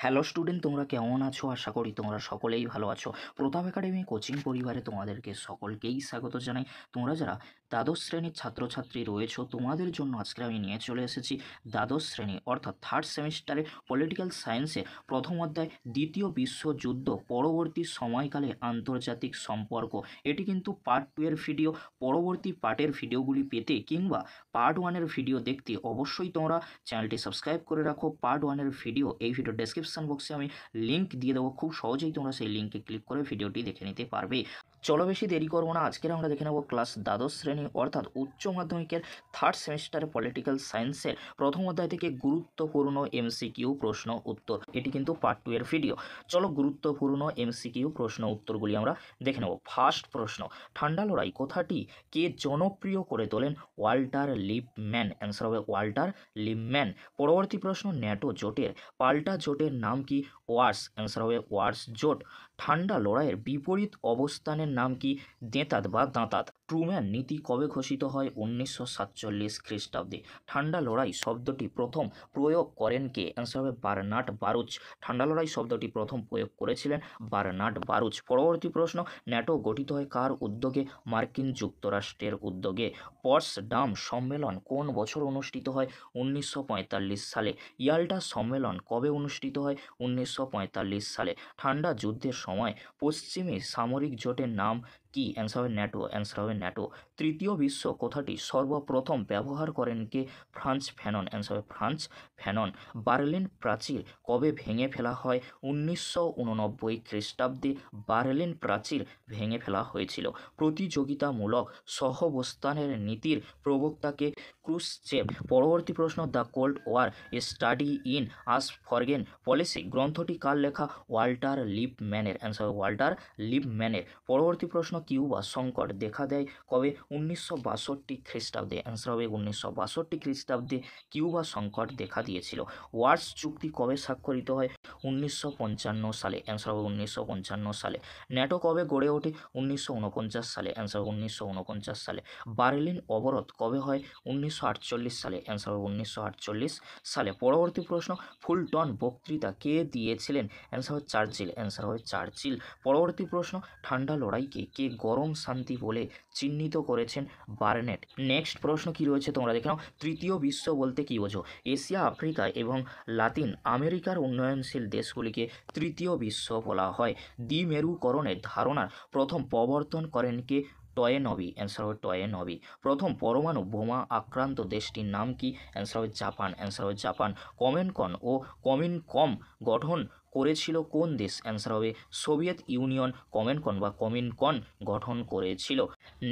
Hello student, তোমরা কেমন আছো? আশা করি তোমরা সকলেই ভালো আছো। প্রতাপ একাডেমি কোচিং পরিবারে তোমাদেরকে সকলকেই স্বাগত জানাই। তোমরা যারা দ্বাদশ শ্রেণীর ছাত্রছাত্রী রয়েছো, তোমাদের জন্য আজকে আমি নিয়ে চলে এসেছি দ্বাদশ শ্রেণী অর্থাৎ থার্ড সেমিস্টারে পলিটিক্যাল সায়েন্সে প্রথম অধ্যায় দ্বিতীয় বিশ্বযুদ্ধ পরবর্তী সময়কালে আন্তর্জাতিক সম্পর্ক। এটি কিন্তু পার্ট 2 এর ভিডিও। পরবর্তী পার্টের ভিডিওগুলি পেতে কিংবা পার্ট 1 এর ভিডিও দেখতে অবশ্যই তোমরা চ্যানেলটি সাবস্ক্রাইব করে রাখো। পার্ট 1 এর ভিডিও এই ভিডিও ডেসক্রিপশন বক্সে আমি লিঙ্ক দিয়ে দেবো, খুব সহজেই তোমরা সেই লিঙ্কে ক্লিক করে ভিডিওটি দেখে নিতে পারবে। চলো বেশি দেরি করবো না, আজকের আমরা দেখে নেব ক্লাস দ্বাদশ শ্রেণী অর্থাৎ উচ্চ মাধ্যমিকের থার্ড সেমিস্টারে পলিটিক্যাল সায়েন্সের প্রথম অধ্যায় থেকে গুরুত্বপূর্ণ এমসিকিউ প্রশ্ন উত্তর। এটি কিন্তু পার্ট 2 এর ভিডিও। চলো গুরুত্বপূর্ণ এমসিকিউ প্রশ্ন উত্তরগুলি আমরা দেখে নেব। ফার্স্ট প্রশ্ন, ঠান্ডা লড়াই কথাটি কে জনপ্রিয় করে তোলেন? Walter Lippmann. অ্যান্সার হবে ওয়াল্টার লিপম্যান। পরবর্তী প্রশ্ন, ন্যাটো জোটের পাল্টা জোটের নাম কি? ওয়ার্স। অ্যান্সার হবে ওয়ার্স জোট। ঠান্ডা লড়াইয়ের বিপরীত অবস্থানের নাম কি? দেঁতাত বা দাঁতাত। ট্রুম্যান নীতি কবে ঘোষিত হয়? 1947 খ্রিস্টাব্দে। ঠান্ডা লড়াই শব্দটি প্রথম প্রয়োগ করেন কে? অ্যান্সার হবে বার্নার্ড বারুচ। ঠান্ডা লড়াই শব্দটি প্রথম প্রয়োগ করেছিলেন বার্নার্ড বারুচ। পরবর্তী প্রশ্ন, ন্যাটো গঠিত হয় কার উদ্যোগে? মার্কিন যুক্তরাষ্ট্রের উদ্যোগে। পটসডাম সম্মেলন কোন বছর অনুষ্ঠিত হয়? 1945 সালে। ইয়াল্টা সম্মেলন কবে অনুষ্ঠিত হয়? 1945 সালে। ঠান্ডা যুদ্ধের সময় পশ্চিমী সামরিক জোটের নাম কি? অ্যান্সার হবে ন্যাটো। অ্যান্সার হবে ন্যাটো। তৃতীয় বিশ্ব কথাটি সর্বপ্রথম ব্যবহার করেন কে? Frantz Fanon. অ্যান্সার হবে ফ্রান্স ফ্যানন। বার্লিন প্রাচীর কবে ভেঙে ফেলা হয়? 1989 খ্রিস্টাব্দে বার্লিন প্রাচীর ভেঙে ফেলা হয়েছিল। প্রতিযোগিতামূলক সহাবস্থানের নীতির প্রবক্তাকে? ক্রুশ্চেভ। পরবর্তী প্রশ্ন, the cold war study in US foreign policy গ্রন্থটি কার লেখা? ওয়াল্টার লিপম্যানের। অ্যান্সার ওয়াল্টার লিপম্যানের। পরবর্তী প্রশ্ন, কিউবা সংকট দেখা দেয় কবে? 1962 খ্রিস্টাব্দে। অ্যান্সার হবে 1962 খ্রিস্টাব্দে কিউবা সংকট দেখা দিয়েছিল। ওয়ার্স চুক্তি কবে স্বাক্ষরিত হয়? 1955 সালে। অ্যান্সার হবে 1955 সালে। ন্যাটো কবে গড়ে ওঠে? 1949 সালে। অ্যান্সার 1949 সালে। বার্লিন অবরোধ কবে হয়? 1948 সালে। অ্যান্সার হবে 1948 সালে। পরবর্তী প্রশ্ন, ফুলটন বক্তৃতা কে দিয়েছিলেন? অ্যান্সার হবে চার্চিল। অ্যান্সার হবে চার্চিল। পরবর্তী প্রশ্ন, ঠান্ডা লড়াইকে কে গরম শান্তি বলে চিহ্নিত করেছেন? বার্নেট। নেক্সট প্রশ্ন কি রয়েছে তোমরা দেখে নাও। তৃতীয় বিশ্ব বলতে কী বোঝো? এশিয়া, আফ্রিকা এবং লাতিন আমেরিকার উন্নয়নশীল দেশগুলিকে তৃতীয় বিশ্ব বলা হয়। দ্বিমেরুকরণের ধারণার প্রথম প্রবর্তন করেন কে? টয়েনবি। অ্যান্সার হবে টয়েনবি। প্রথম পরমাণু বোমা আক্রান্ত দেশটির নাম কি? অ্যান্সার হবে জাপান। অ্যান্সার হবে জাপান। কমেনকন ও কমিনকম গঠন করেছিল কোন দেশ? অ্যান্সার হবে সোভিয়েত ইউনিয়ন। কমেনকন বা কমিনকন গঠন করেছিল।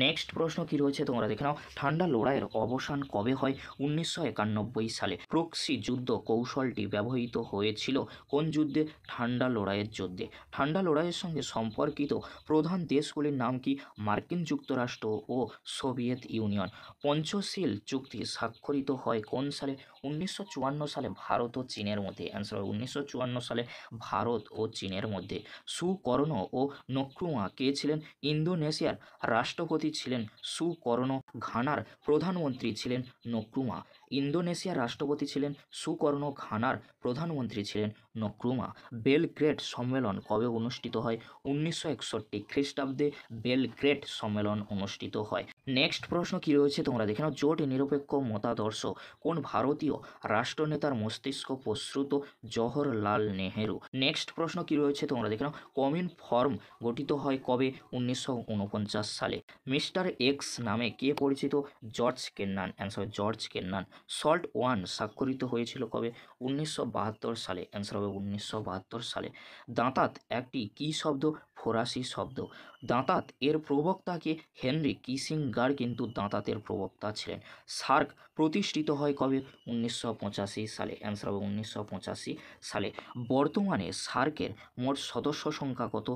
নেক্সট প্রশ্ন কি রয়েছে তোমরা দেখে নাও। ঠান্ডা লড়াইয়ের অবসান কবে হয়? 1991 সালে। প্রক্সি যুদ্ধ কৌশলটি ব্যবহৃত হয়েছিল কোন যুদ্ধে? ঠান্ডা লড়াইয়ের যুদ্ধে। ঠান্ডা লড়াইয়ের সঙ্গে সম্পর্কিত প্রধান দেশগুলির নাম কি? মার্কিন যুক্তরাষ্ট্র ও সোভিয়েত ইউনিয়ন। পঞ্চশীল চুক্তি স্বাক্ষরিত হয় কোন সালে? 1954 সালে ভারত ও চীনের মধ্যে। অ্যান্সার হবে 1954 সালে ভারত ও চীনের মধ্যে। সুকর্ণ ও নক্রুমা কে ছিলেন? ইন্দোনেশিয়ার রাষ্ট্রপতি ছিলেন সুকর্ণ। ঘানার প্রধানমন্ত্রী ছিলেন নক্রুমা। ইন্দোনেশিয়ার রাষ্ট্রপতি ছিলেন সুকর্ণ, ঘানার প্রধানমন্ত্রী ছিলেন নক্রুমা। বেলগ্রেড সম্মেলন কবে অনুষ্ঠিত হয়? 1961 খ্রিস্টাব্দে বেলগ্রেড সম্মেলন অনুষ্ঠিত হয়। নেক্সট প্রশ্ন কি রয়েছে তোমরা দেখে নাও। জোট নিরপেক্ষ মতাদর্শ কোন ভারতীয় রাষ্ট্রনেতার মস্তিষ্ক প্রসূত? জওহরলাল নেহেরু। নেক্সট প্রশ্ন কি রয়েছে তোমরা দেখে নাও। কমিন ফর্ম গঠিত হয় কবে? 1949 সালে। মিস্টার এক্স নামে কে পরিচিত? George কেন্নান। Answer George কেন্নান। Salt one স্বাক্ষরিত হয়েছিল কবে? 1972 সালে। অ্যান্সার হবে 1972 সালে। দাঁতাত একটি কী শব্দ? ফরাসি শব্দ। দাঁতাত এর প্রবক্তাকে? হেনরি কিসিঙ্গার কিন্তু দাঁতাতের প্রবক্তা ছিলেন। সার্ক প্রতিষ্ঠিত হয় কবে? 1985 সালে। অ্যান্সার হবে 1985 সালে। বর্তমানে সার্কের মোট সদস্য সংখ্যা কত?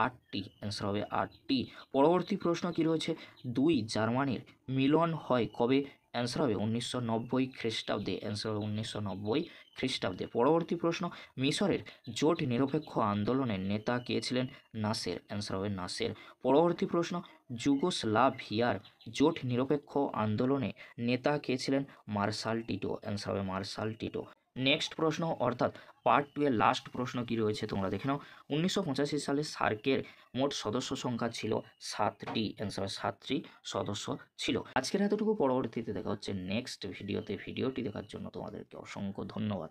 8টি। অ্যান্সার হবে 8টি। পরবর্তী প্রশ্ন কি রয়েছে। দুই জার্মানির মিলন হয় কবে? অ্যান্সার হবে 1990 খ্রিস্টাব্দে। অ্যান্সার হবে 1990 খ্রিস্টাব্দে। পরবর্তী প্রশ্ন, মিশরের জোট নিরপেক্ষ আন্দোলনের নেতা কে ছিলেন? নাসের। অ্যান্সার হবে নাসের। পরবর্তী প্রশ্ন, যুগোস্লাভিয়ার জোট নিরপেক্ষ আন্দোলনে নেতা কে ছিলেন? Marshal Tito. অ্যান্সার হবে মার্শাল টিটো। নেক্সট প্রশ্ন অর্থাৎ পার্ট 2 এর লাস্ট প্রশ্ন কি রয়েছে তোমরা দেখে নাও। 1985 সালে সার্কের মোট সদস্য সংখ্যা ছিল 7টি, অ্যান্সার 7টি সদস্য ছিল। আজকের এতটুকু, পরবর্তীতে দেখা হচ্ছে নেক্সট ভিডিওতে। ভিডিওটি দেখার জন্য তোমাদেরকে অসংখ্য ধন্যবাদ।